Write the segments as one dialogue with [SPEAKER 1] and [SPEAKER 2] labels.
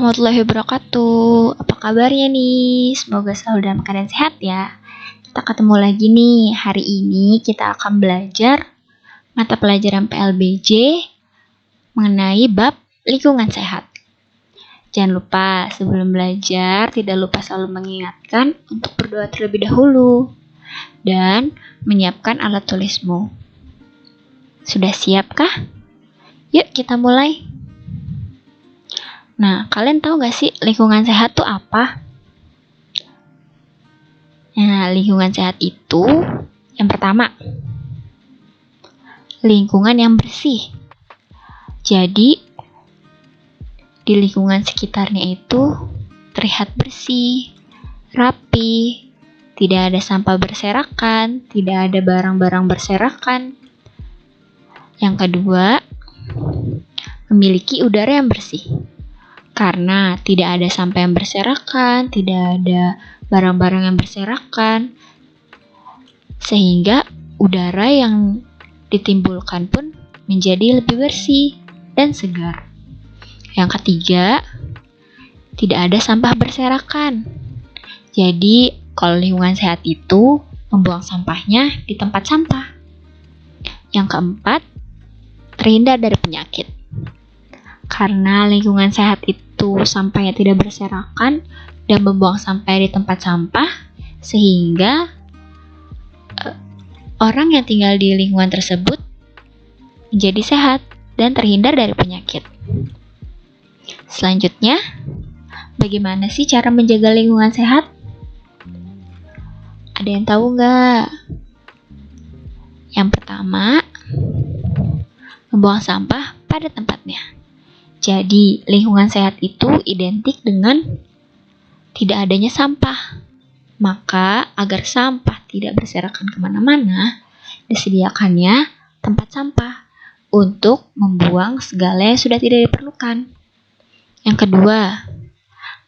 [SPEAKER 1] warahmatullahi wabarakatuh. Apa kabarnya nih? Semoga selalu dalam keadaan sehat ya. Kita ketemu lagi nih. Hari ini kita akan belajar mata pelajaran PLBJ mengenai bab lingkungan sehat. Jangan lupa sebelum belajar tidak lupa selalu mengingatkan untuk berdoa terlebih dahulu dan menyiapkan alat tulismu. Sudah siapkah? Yuk kita mulai. Nah, kalian tahu gak sih lingkungan sehat itu apa? Nah, lingkungan sehat itu yang pertama, lingkungan yang bersih. Jadi, di lingkungan sekitarnya itu terlihat bersih, rapi, tidak ada sampah berserakan, tidak ada barang-barang berserakan. Yang kedua, memiliki udara yang bersih. Karena tidak ada sampah yang berserakan, tidak ada barang-barang yang berserakan, sehingga udara yang ditimbulkan pun menjadi lebih bersih dan segar. Yang ketiga, tidak ada sampah berserakan. Jadi, kalau lingkungan sehat itu membuang sampahnya di tempat sampah. Yang keempat, terhindar dari penyakit. Karena lingkungan sehat itu sampahnya tidak berserakan dan membuang sampah di tempat sampah, sehingga orang yang tinggal di lingkungan tersebut menjadi sehat dan terhindar dari penyakit. Selanjutnya, bagaimana sih cara menjaga lingkungan sehat? Ada yang tahu nggak? Yang pertama, membuang sampah pada tempatnya. Jadi, lingkungan sehat itu identik dengan tidak adanya sampah. Maka, agar sampah tidak berserakan kemana-mana, disediakannya tempat sampah untuk membuang segala yang sudah tidak diperlukan. Yang kedua,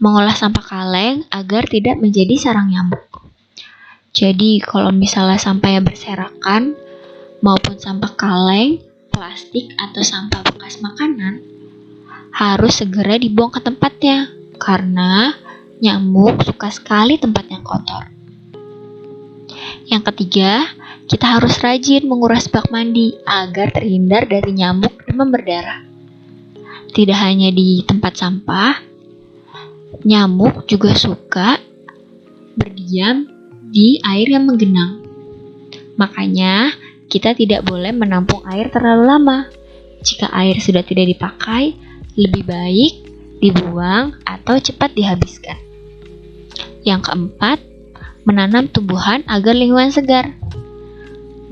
[SPEAKER 1] mengolah sampah kaleng agar tidak menjadi sarang nyamuk. Jadi, kalau misalnya sampahnya berserakan, maupun sampah kaleng, plastik, atau sampah bekas makanan, harus segera dibuang ke tempatnya, karena nyamuk suka sekali tempat yang kotor. Yang ketiga, kita harus rajin menguras bak mandi agar terhindar dari nyamuk demam berdarah. Tidak hanya di tempat sampah, nyamuk juga suka berdiam di air yang menggenang. Makanya, kita tidak boleh menampung air terlalu lama. Jika air sudah tidak dipakai, lebih baik dibuang atau cepat dihabiskan. Yang keempat, menanam tumbuhan agar lingkungan segar.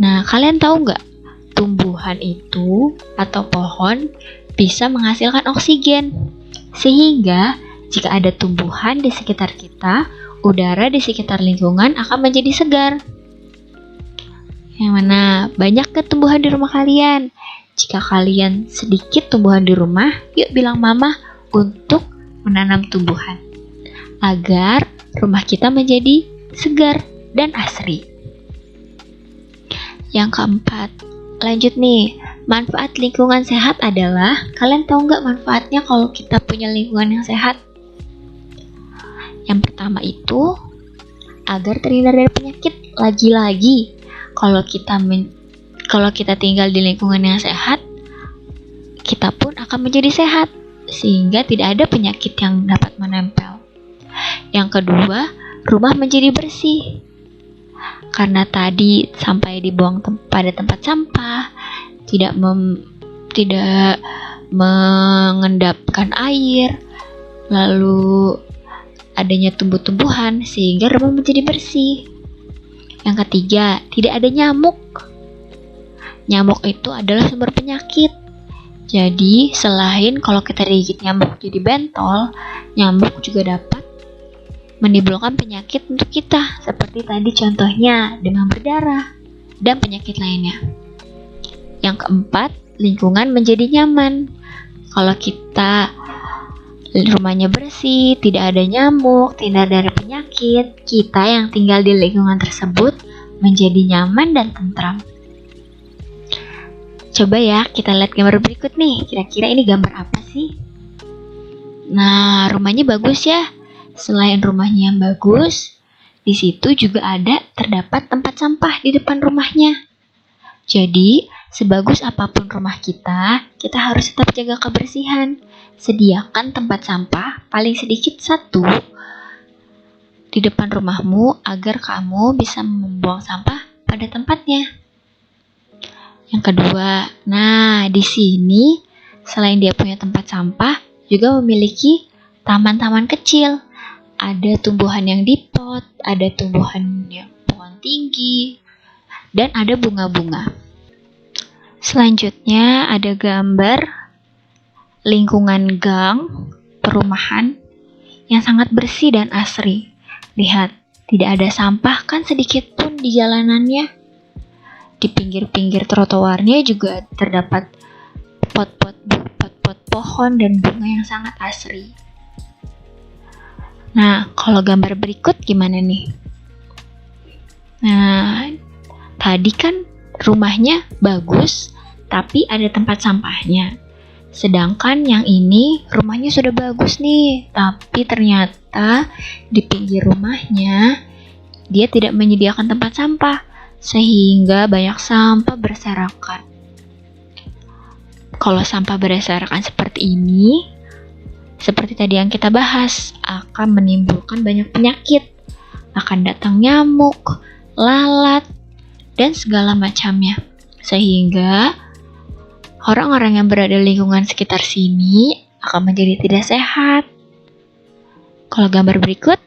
[SPEAKER 1] Nah, kalian tahu nggak? Tumbuhan itu atau pohon bisa menghasilkan oksigen. Sehingga, jika ada tumbuhan di sekitar kita, udara di sekitar lingkungan akan menjadi segar. Yang mana? Banyak ke tumbuhan di rumah kalian? Jika kalian sedikit tumbuhan di rumah, yuk bilang mama untuk menanam tumbuhan agar rumah kita menjadi segar dan asri. Yang keempat, lanjut nih. Manfaat lingkungan sehat adalah, kalian tahu nggak manfaatnya kalau kita punya lingkungan yang sehat? Yang pertama itu, agar terhindar dari penyakit. Lagi-lagi, kalau kita tinggal di lingkungan yang sehat, kita pun akan menjadi sehat, sehingga tidak ada penyakit yang dapat menempel. Yang kedua, rumah menjadi bersih. Karena tadi sampai dibuang pada tempat sampah, tidak mengendapkan air, lalu adanya tumbuh-tumbuhan, sehingga rumah menjadi bersih. Yang ketiga, tidak ada nyamuk. Nyamuk itu adalah sumber penyakit. Jadi, selain kalau kita digigit nyamuk jadi bentol, nyamuk juga dapat menimbulkan penyakit untuk kita. Seperti tadi contohnya, demam berdarah dan penyakit lainnya. Yang keempat, lingkungan menjadi nyaman. Kalau kita rumahnya bersih, tidak ada nyamuk, tidak dari penyakit, kita yang tinggal di lingkungan tersebut menjadi nyaman dan tentram. Coba ya, kita lihat gambar berikut nih. Kira-kira ini gambar apa sih? Nah, rumahnya bagus ya. Selain rumahnya yang bagus, di situ juga terdapat tempat sampah di depan rumahnya. Jadi, sebagus apapun rumah kita harus tetap jaga kebersihan. Sediakan tempat sampah paling sedikit 1 di depan rumahmu agar kamu bisa membuang sampah pada tempatnya. Yang kedua, nah di sini selain dia punya tempat sampah, juga memiliki taman-taman kecil. Ada tumbuhan yang di pot, ada tumbuhan yang pohon tinggi, dan ada bunga-bunga. Selanjutnya ada gambar lingkungan gang perumahan yang sangat bersih dan asri. Lihat, tidak ada sampah kan sedikit pun di jalanannya. Di pinggir-pinggir trotoarnya juga terdapat pot-pot pohon dan bunga yang sangat asri. Nah, kalau gambar berikut gimana nih? Nah, tadi kan rumahnya bagus, tapi ada tempat sampahnya. Sedangkan yang ini rumahnya sudah bagus nih, tapi ternyata di pinggir rumahnya dia tidak menyediakan tempat sampah, sehingga banyak sampah berserakan. Kalau sampah berserakan seperti ini, seperti tadi yang kita bahas, akan menimbulkan banyak penyakit. Akan datang nyamuk, lalat, dan segala macamnya. Sehingga orang-orang yang berada di lingkungan sekitar sini akan menjadi tidak sehat. Kalau gambar berikut,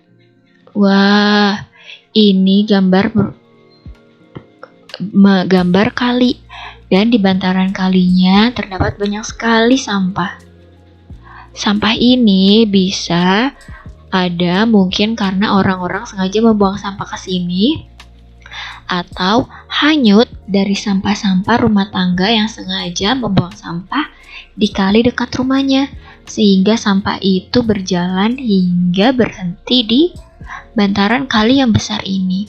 [SPEAKER 1] wah, ini gambar kali. Dan di bantaran kalinya terdapat banyak sekali sampah. Sampah ini bisa ada mungkin karena orang-orang sengaja membuang sampah ke sini, atau hanyut dari sampah-sampah rumah tangga yang sengaja membuang sampah di kali dekat rumahnya, sehingga sampah itu berjalan hingga berhenti di bantaran kali yang besar ini.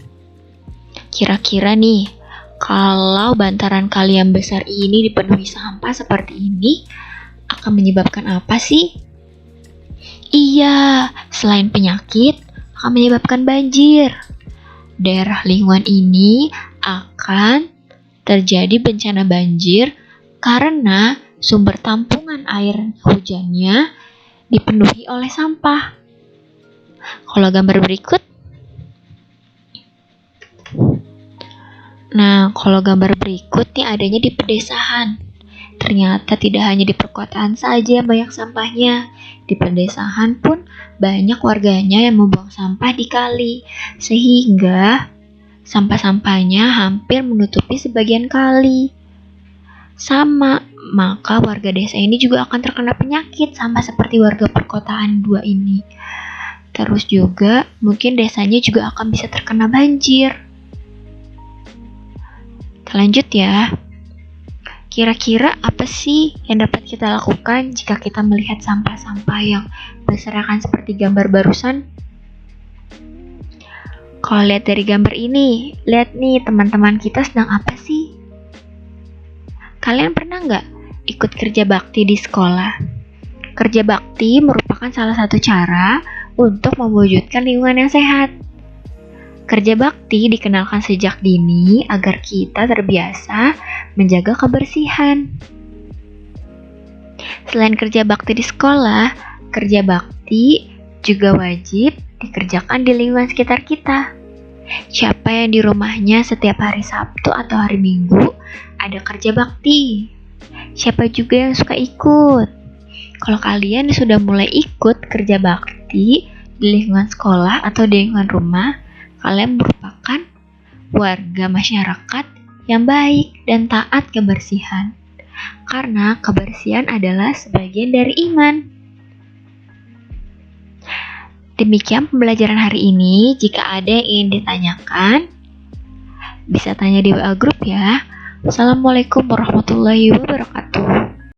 [SPEAKER 1] Kira-kira nih, kalau bantaran kali yang besar ini dipenuhi sampah seperti ini, akan menyebabkan apa sih? Iya, selain penyakit, akan menyebabkan banjir. Daerah lingkungan ini akan terjadi bencana banjir karena sumber tampungan air hujannya dipenuhi oleh sampah. Kalau gambar berikut, nah kalau gambar berikut nih adanya di pedesaan. Ternyata tidak hanya di perkotaan saja yang banyak sampahnya. Di pedesaan pun banyak warganya yang membuang sampah di kali, sehingga sampah-sampahnya hampir menutupi sebagian kali. Sama, maka warga desa ini juga akan terkena penyakit sama seperti warga perkotaan 2 ini. Terus juga mungkin desanya juga akan bisa terkena banjir. Kita lanjut ya. Kira-kira apa sih yang dapat kita lakukan jika kita melihat sampah-sampah yang berserakan seperti gambar barusan? Kalau lihat dari gambar ini, lihat nih teman-teman kita sedang apa sih? Kalian pernah nggak ikut kerja bakti di sekolah? Kerja bakti merupakan salah satu cara untuk mewujudkan lingkungan yang sehat. Kerja bakti dikenalkan sejak dini agar kita terbiasa menjaga kebersihan. Selain kerja bakti di sekolah, kerja bakti juga wajib dikerjakan di lingkungan sekitar kita. Siapa yang di rumahnya setiap hari Sabtu atau hari Minggu ada kerja bakti? Siapa juga yang suka ikut? Kalau kalian sudah mulai ikut kerja bakti di lingkungan sekolah atau di lingkungan rumah, kalian merupakan warga masyarakat yang baik dan taat kebersihan. Karena kebersihan adalah sebagian dari iman. Demikian pembelajaran hari ini. Jika ada yang ingin ditanyakan, bisa tanya di WA Group ya. Wassalamualaikum warahmatullahi wabarakatuh.